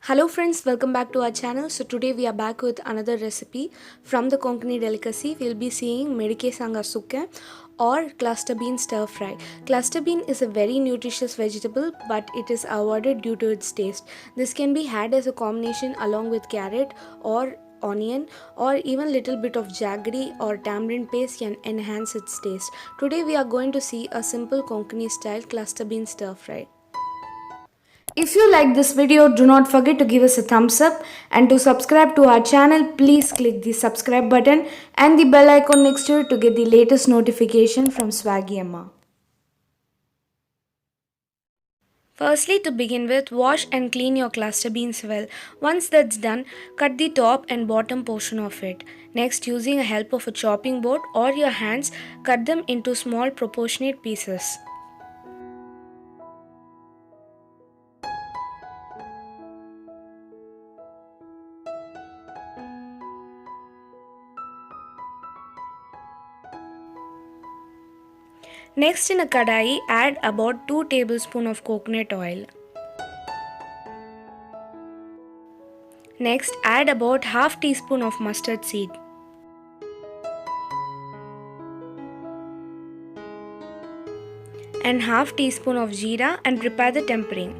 Hello friends, welcome back to our channel. So today we are back with another recipe from the Konkani delicacy. We'll be seeing medike sanga sukke or cluster bean stir fry. Cluster bean is a very nutritious vegetable, but it is avoided due to its taste. This can be had as a combination along with carrot or onion, or even little bit of jaggery or tamarind paste can enhance its taste. Today we are going to see a simple Konkani style cluster bean stir fry. If you like this video, do not forget to give us a thumbs up, and to subscribe to our channel, please click the subscribe button and the bell icon next to it to get the latest notification from Swaggy Amma. Firstly, to begin with, wash and clean your cluster beans well. Once that's done, cut the top and bottom portion of it. Next, using the help of a chopping board or your hands, cut them into small proportionate pieces. Next, in a kadai, add about 2 tablespoons of coconut oil. Next, add about half teaspoon of mustard seed. And half teaspoon of jeera and prepare the tempering.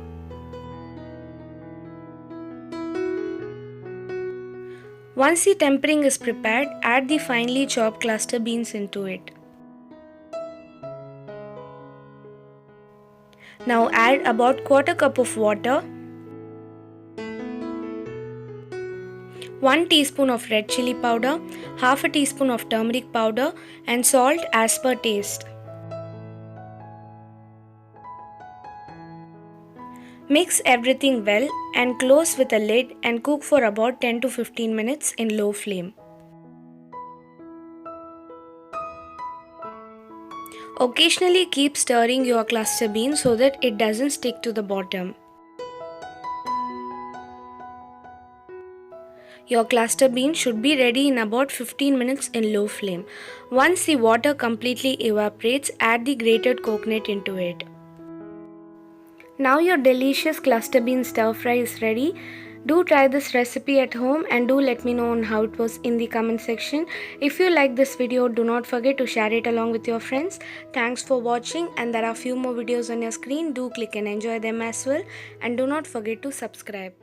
Once the tempering is prepared, add the finely chopped cluster beans into it. Now add about quarter cup of water, 1 teaspoon of red chili powder, half a teaspoon of turmeric powder and salt as per taste. Mix everything well and close with a lid and cook for about 10 to 15 minutes in low flame. Occasionally keep stirring your cluster bean so that it doesn't stick to the bottom. Your cluster bean should be ready in about 15 minutes in low flame. Once the water completely evaporates, add the grated coconut into it. Now your delicious cluster bean stir fry is ready. Do try this recipe at home and do let me know on how it was in the comment section. If you like this video, do not forget to share it along with your friends. Thanks for watching, and there are few more videos on your screen. Do click and enjoy them as well, and do not forget to subscribe.